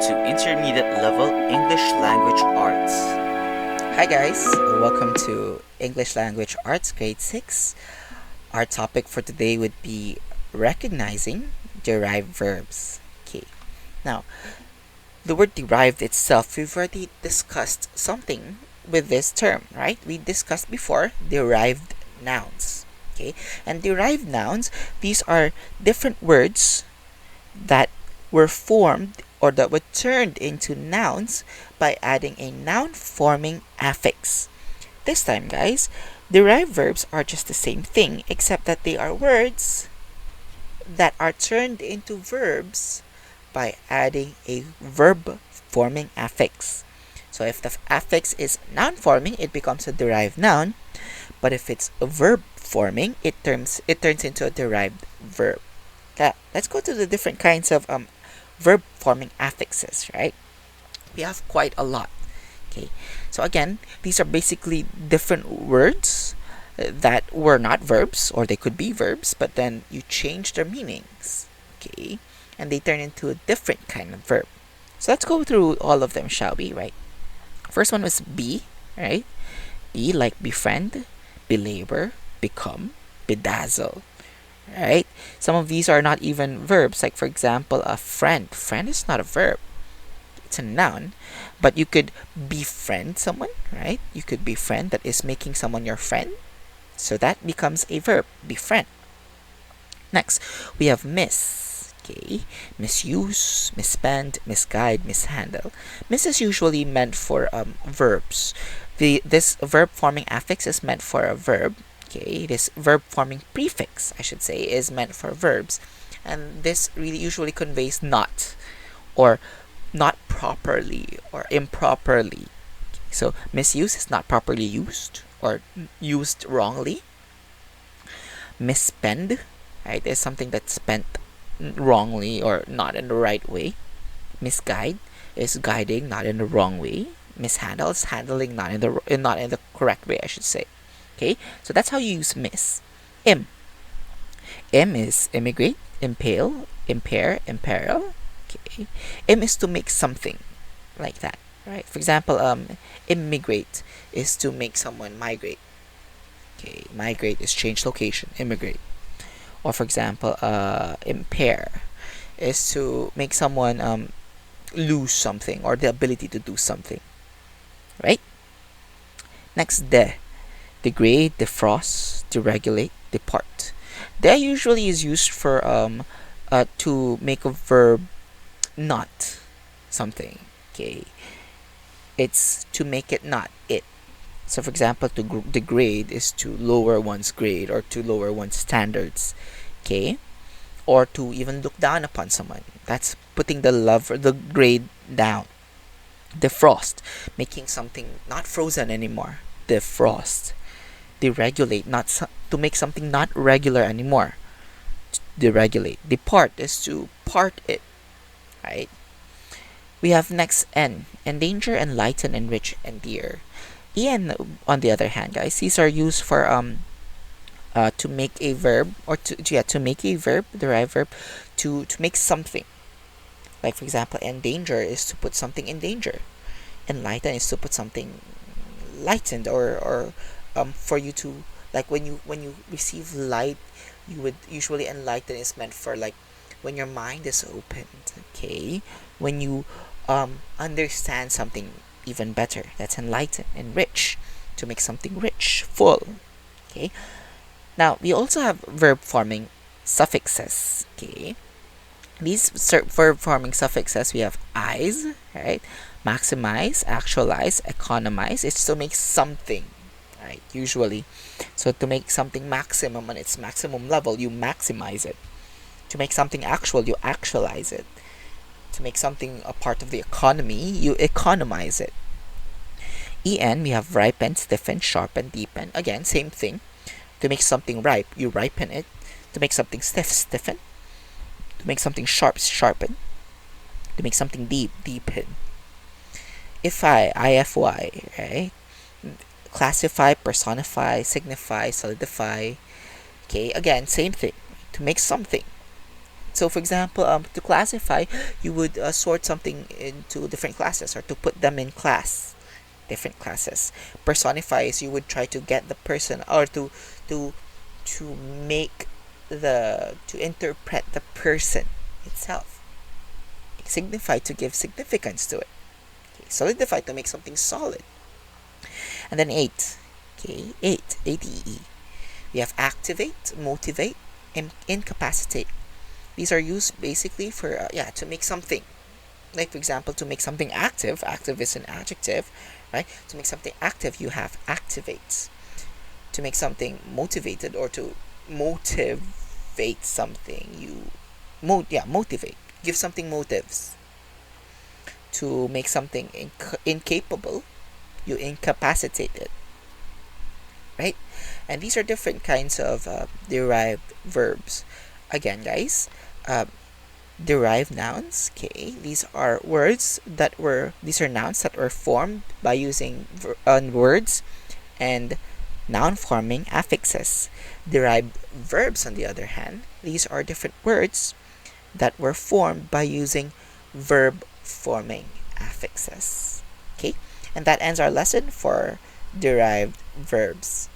to Intermediate Level English Language Arts. Hi guys, welcome to English Language Arts Grade 6. Our topic for today would be recognizing derived verbs. Okay. Now, the word derived itself, we've already discussed something with this term, right? We discussed before derived nouns. Okay? And derived nouns, these are different words that were formed or that were turned into nouns by adding a noun forming affix. This time, guys, derived verbs are just the same thing except that they are words that are turned into verbs by adding a verb forming affix. So if the affix is noun forming, it becomes a derived noun, but if it's a verb forming, it turns into a derived verb. Now, let's go to the different kinds of verb forming affixes, right? We have quite a lot. Okay, so again, these are basically different words that were not verbs, or they could be verbs, but then you change their meanings. Okay, and they turn into a different kind of verb. So let's go through all of them, shall we? Right. First one was be, right? Be like befriend, belabor, become, bedazzle. Right? Some of these are not even verbs. Like for example, a friend. Friend is not a verb. It's a noun. But you could befriend someone, right? You could befriend, that is making someone your friend. So that becomes a verb, befriend. Next, we have miss. Okay. Misuse, misspend, misguide, mishandle. Miss is usually meant for verbs. This verb forming affix is meant for a verb. Okay, this verb forming prefix, I should say, is meant for verbs, and this really usually conveys not, or not properly, or improperly. So misuse is not properly used, or used wrongly. Misspend, right, is something that's spent wrongly or not in the right way. Misguide is guiding not in the wrong way. Mishandle is handling not in the correct way, I should say. Okay, so that's how you use miss. Im. Im is immigrate, impale, impair, imperil. Okay. Im is to make something like that. Right. For example, immigrate is to make someone migrate. Okay. Migrate is change location. Immigrate. Or for example, impair is to make someone lose something or the ability to do something. Right. Next, degrade, defrost, deregulate, depart. De usually is used for to make a verb not something. Okay, it's to make it not it. So, for example, to degrade is to lower one's grade or to lower one's standards. Okay, or to even look down upon someone. That's putting the love or the grade down. Defrost, making something not frozen anymore. Defrost. Deregulate, to make something not regular anymore. Deregulate. Depart is to part it, right? We have next N. Endanger, enlighten, enrich, endear. En, on the other hand, guys, these are used for to make a verb, or to make a verb, derived verb, to make something. Like for example, endanger is to put something in danger. Enlighten is to put something lightened, or for you to, like when you receive light, you would usually, enlighten is meant for like when your mind is opened. Okay, when you understand something even better, that's enlighten. Enrich, to make something rich, full. Okay, now we also have verb forming suffixes. Okay, these verb forming suffixes, we have eyes, right? Maximize, actualize, economize. It's to make something, right? Usually, so to make something maximum on its maximum level, you maximize it. To make something actual, you actualize it. To make something a part of the economy, you economize it. En, we have ripen, stiffen, sharpen, deepen. Again, same thing. To make something ripe, you ripen it. To make something stiff, stiffen. To make something sharp, sharpen. To make something deep, deepen. Ify, ify, right? Classify, personify, signify, solidify. Okay, again, same thing. To make something So, for example, to classify, you would sort something into different classes or to put them in different classes. Personify is you would try to get the person or to to make to interpret the person itself. Signify to give significance to it. Okay. Solidify to make something solid. And then eight. Okay, ATE. We have activate, motivate, and incapacitate. These are used basically for to make something. Like for example, to make something active. Active is an adjective, right? To make something active, you have activates. To make something motivated or to motivate something, motivate. Give something motives. To make something incapable, you incapacitate it, right? And these are different kinds of derived verbs. Again, guys, uh, derived nouns. Okay, these are nouns that were formed by using words and noun forming affixes. Derived verbs, on the other hand, these are different words that were formed by using verb forming affixes. Okay, and that ends our lesson for derived verbs.